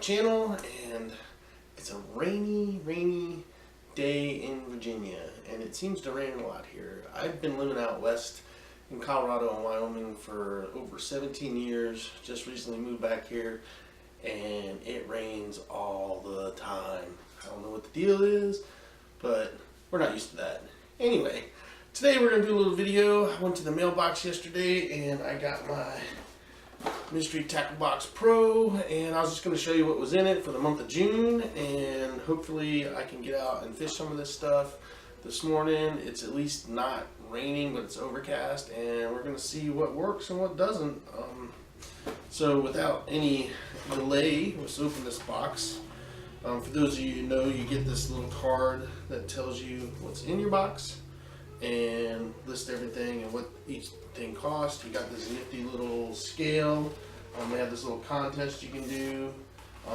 channel, and it's a rainy day in Virginia, and it seems to rain a lot here. I've been living out west in Colorado and Wyoming for over 17 years, just recently moved back here, and it rains all the time. I don't know what the deal is, but we're not used to that. Anyway, today we're going to do a little video. I went to the mailbox yesterday and I got my Mystery Tackle Box Pro, and I was just going to show you what was in it for the month of June, and hopefully I can get out and fish some of this stuff. This morning it's at least not raining, but it's overcast, and we're going to see what works and what doesn't. So without any delay, let's open this box. For those of you who know, you get this little card that tells you what's in your box and lists everything and what each thing costs. You got this nifty little scale. They have this little contest you can do.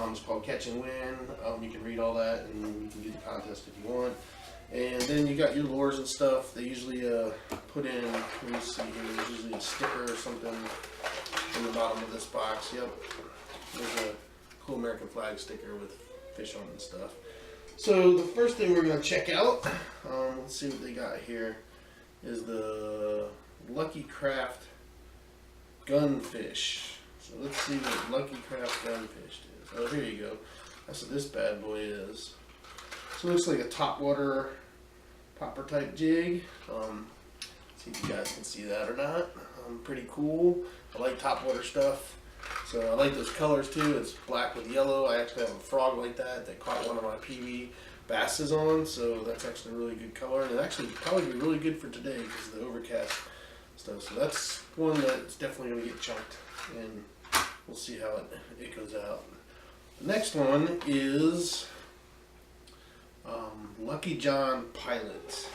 It's called Catch and Win. You can read all that and you can do the contest if you want. And then you got your lures and stuff. They usually put in, let me see here, there's usually a sticker or something in the bottom of this box. Yep, there's a cool American flag sticker with fish on it and stuff. So the first thing we're going to check out, let's see what they got here, is the Lucky Craft Gunfish. So let's see what Lucky Craft Gunfish is. Oh, here you go. That's what this bad boy is. So it looks like a topwater popper type jig. See if you guys can see that or not. Pretty cool. I like topwater stuff. So I like those colors too. It's black with yellow. I actually have a frog like that caught one of my PB basses on. So that's actually a really good color. And it actually probably be really good for today because of the overcast stuff. So that's one that's definitely going to get chunked. And we'll see how it goes out. The next one is Lucky Jon Pilot.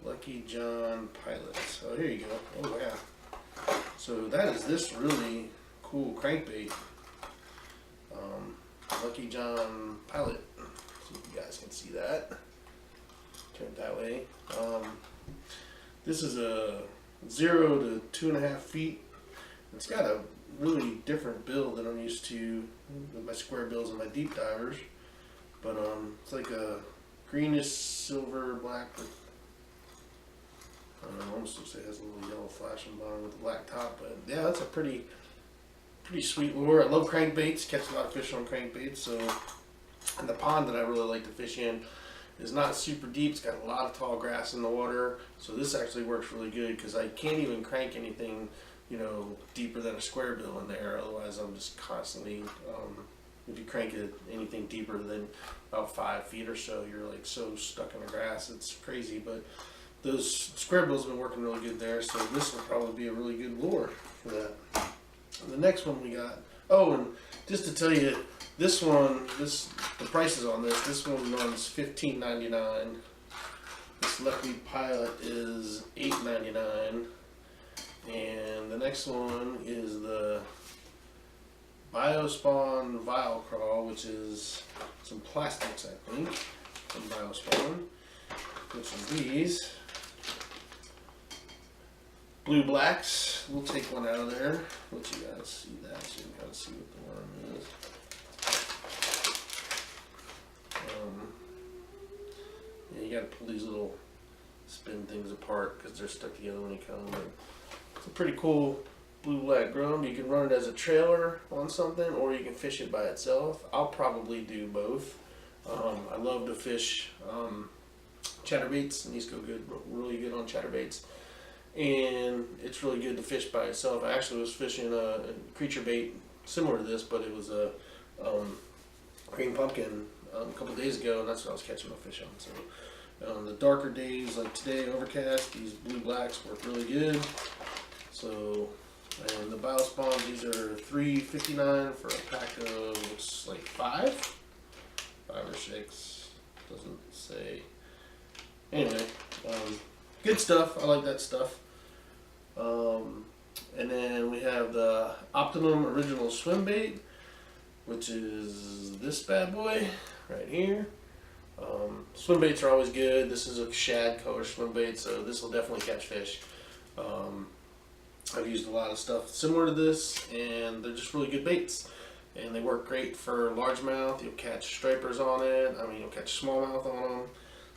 Lucky Jon Pilot. So here you go. Oh yeah. So that is this really cool crankbait. Lucky Jon Pilot. See if you guys can see that. Turn it that way. This is a 0 to 2.5 feet. It's got a really different build than I'm used to with my square bills and my deep divers. But it's like a greenish silver black with, I don't know, almost looks like it has a little yellow flash on the bottom with a black top. But yeah, that's a pretty sweet lure. I love crankbaits, catch a lot of fish on crankbaits. So, and the pond that I really like to fish in is not super deep. It's got a lot of tall grass in the water. So this actually works really good because I can't even crank anything, you know, deeper than a square bill in there. Otherwise I'm just constantly, if you crank it anything deeper than about 5 feet or so, you're like so stuck in the grass. It's crazy, but those square bills have been working really good there. So this will probably be a really good lure for that. And the next one we got, oh, and just to tell you, this one, the prices on this one runs $15.99. This Lucky Pilot is $8.99. And the next one is the Biospawn Vial Crawl, which is some plastics, I think, from Biospawn. Which are these blue blacks. We'll take one out of there. Let you guys see that, so you can kind of see what the worm is. Yeah, you got to pull these little spin things apart because they're stuck together when you come. But it's a pretty cool blue black drum. You can run it as a trailer on something, or you can fish it by itself. I'll probably do both. I love to fish chatterbaits, and these go good, really good on chatterbaits. And it's really good to fish by itself. I actually was fishing a creature bait similar to this, but it was a green pumpkin a couple days ago, and that's what I was catching my fish on. So on the darker days like today, overcast, these blue blacks work really good. So, and the Biospawn, these are $3.59 for a pack of, looks like 5 or 6, doesn't say. Anyway, good stuff. I like that stuff. And then we have the Optimum Original Swim Bait, which is this bad boy right here. Swim baits are always good. This is a shad color swim bait, so this will definitely catch fish. I've used a lot of stuff similar to this, and they're just really good baits. and they work great for largemouth. You'll catch stripers on it. I mean, you'll catch smallmouth on them.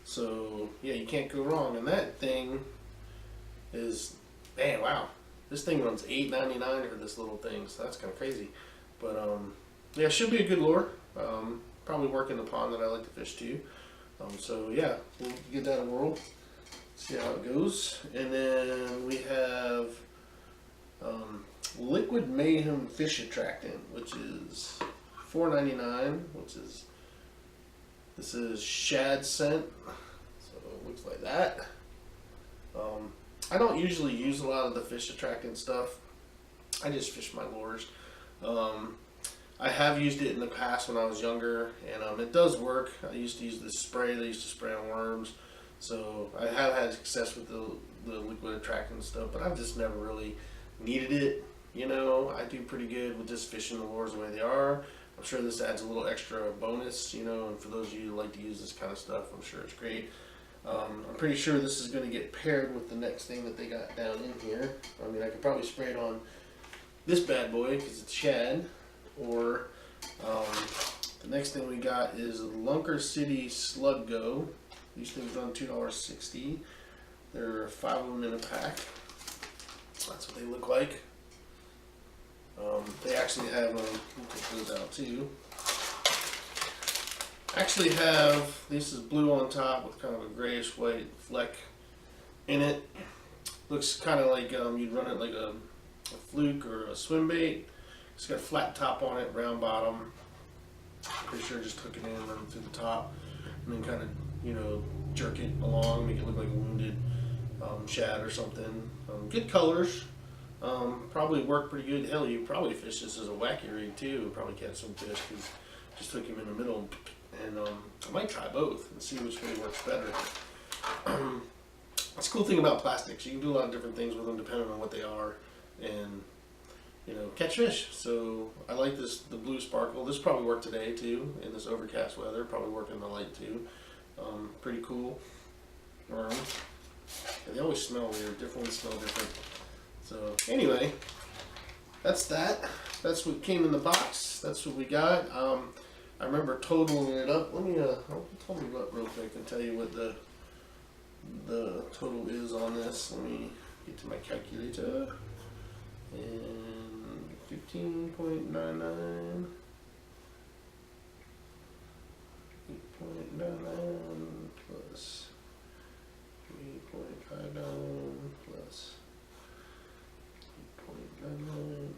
So yeah, you can't go wrong. And that thing is, man, wow. This thing runs $8.99 for this little thing, so that's kind of crazy. But yeah, it should be a good lure. Probably work in the pond that I like to fish too. So yeah, we'll give that a whirl, see how it goes. And then we have Liquid Mayhem Fish Attractant, which is $4.99, this is shad scent, so it looks like that. I don't usually use a lot of the fish attractant stuff. I just fish my lures. I have used it in the past when I was younger, and it does work. I used to use this spray. They used to spray on worms, so I have had success with the liquid attractant stuff, but I've just never really needed it. You know, I do pretty good with just fishing the lures the way they are. I'm sure this adds a little extra bonus, you know, and for those of you who like to use this kind of stuff, I'm sure it's great. I'm pretty sure this is going to get paired with the next thing that they got down in here. I mean, I could probably spray it on this bad boy because it's shad, or the next thing we got is Lunker City Slug Go. These things run $2.60. There are 5 of them in a pack. That's what they look like. They actually have, we'll take those out too. Actually have, this is blue on top with kind of a grayish white fleck in it. Looks kind of like you'd run it like a fluke or a swim bait. It's got a flat top on it, round bottom. Pretty sure just hook it in, run it through the top, and then kind of, you know, jerk it along, make it look like a wounded shad or something. Good colors. Probably work pretty good. Hell, you probably fish this as a wacky rig too. Probably catch some fish because just hook him in the middle. And I might try both and see which way works better. That's the cool thing about plastics. You can do a lot of different things with them depending on what they are, and you know, catch fish. So I like this, the blue sparkle. This probably work today too in this overcast weather. Probably work in the light too. Pretty cool. Yeah, they always smell weird. Different ones smell different. So anyway, that's that. That's what came in the box. That's what we got. I remember totaling it up. Let me I'll total it up real quick and tell you what the total is on this. Let me get to my calculator. And 15.99, 8.99 plus 3.59 plus 8.99.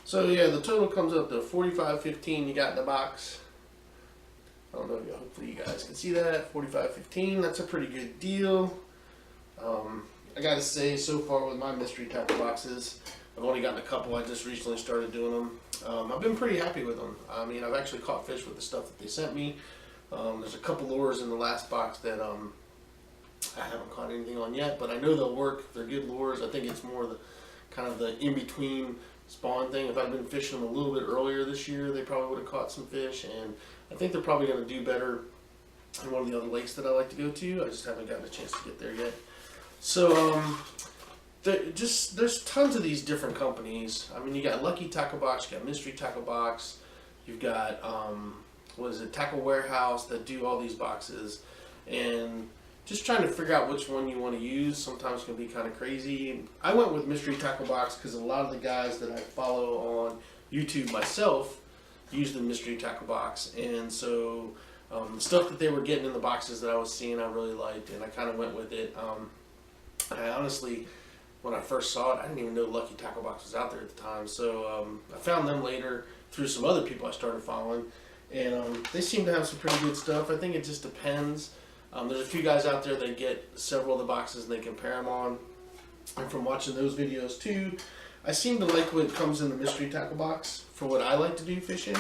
So yeah, the total comes up to $45.15 you got in the box. I don't know, hopefully you guys can see that. $45.15, that's a pretty good deal. I gotta say, so far with my mystery tackle boxes, I've only gotten a couple. I just recently started doing them. I've been pretty happy with them. I mean, I've actually caught fish with the stuff that they sent me. There's a couple lures in the last box that I haven't caught anything on yet, but I know they'll work. They're good lures. I think it's more the kind of the in-between spawn thing. If I'd been fishing them a little bit earlier this year, they probably would have caught some fish, and I think they're probably going to do better in one of the other lakes that I like to go to. I just haven't gotten a chance to get there yet. So there's tons of these different companies. I mean, you got Lucky Tackle Box, you got Mystery Tackle Box, you've got what is it, Tackle Warehouse, that do all these boxes, and just trying to figure out which one you want to use sometimes can be kind of crazy. I went with Mystery Tackle Box because a lot of the guys that I follow on YouTube myself use the Mystery Tackle Box, and so the stuff that they were getting in the boxes that I was seeing I really liked, and I kind of went with it. I honestly, when I first saw it, I didn't even know Lucky Tackle Box was out there at the time, so I found them later through some other people I started following, and they seem to have some pretty good stuff. I think it just depends. There's a few guys out there that get several of the boxes and they compare them on, and from watching those videos too, I seem to like what comes in the Mystery Tackle Box for what I like to do fishing.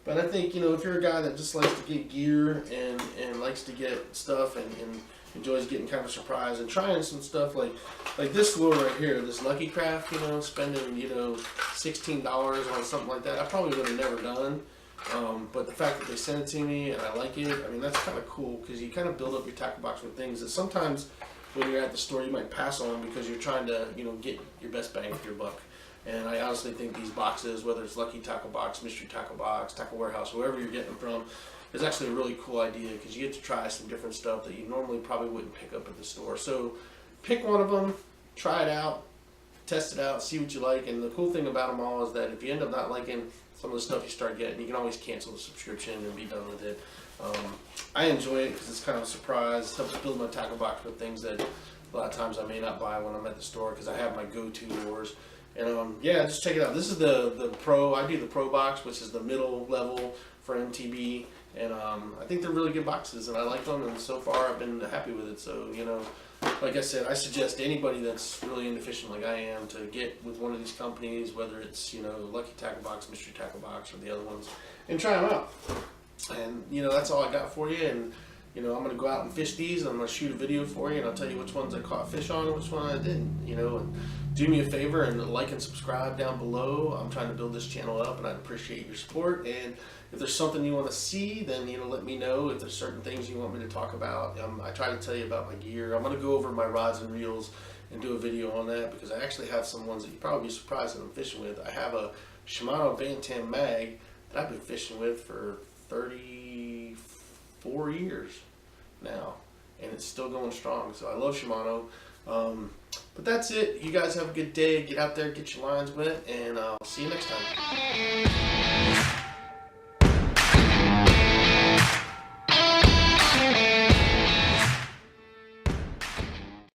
But I think, you know, if you're a guy that just likes to get gear and likes to get stuff and enjoys getting kind of surprised and trying some stuff like this lure right here, this Lucky Craft, you know, spending, you know, $16 on something like that, I probably would have never done. But the fact that they sent it to me and I like it, I mean, that's kind of cool because you kind of build up your tackle box with things that sometimes when you're at the store you might pass on because you're trying to, get your best bang for your buck. And I honestly think these boxes, whether it's Lucky Tackle Box, Mystery Tackle Box, Tackle Warehouse, wherever you're getting them from, is actually a really cool idea because you get to try some different stuff that you normally probably wouldn't pick up at the store. So pick one of them, try it out, test it out, see what you like. And the cool thing about them all is that if you end up not liking some of the stuff you start getting, you can always cancel the subscription and be done with it. I enjoy it because it's kind of a surprise. It helps build my tackle box with things that a lot of times I may not buy when I'm at the store because I have my go-to lures. And yeah, just check it out. This is the Pro. I do the Pro box, which is the middle level for MTB. And I think they're really good boxes, and I like them. And so far, I've been happy with it. So, like I said, I suggest anybody that's really into fishing like I am to get with one of these companies, whether it's, Lucky Tackle Box, Mystery Tackle Box, or the other ones, and try them out. And, that's all I got for you. And, I'm going to go out and fish these, and I'm going to shoot a video for you, and I'll tell you which ones I caught fish on and which one I didn't, and do me a favor and like and subscribe down below. I'm trying to build this channel up, and I'd appreciate your support. And if there's something you want to see, then, let me know. If there's certain things you want me to talk about, I try to tell you about my gear. I'm going to go over my rods and reels and do a video on that because I actually have some ones that you'd probably be surprised that I'm fishing with. I have a Shimano Bantam mag that I've been fishing with for 34 years now, and it's still going strong. So I love Shimano. But that's it. You guys have a good day. Get out there, get your lines wet, and I'll see you next time.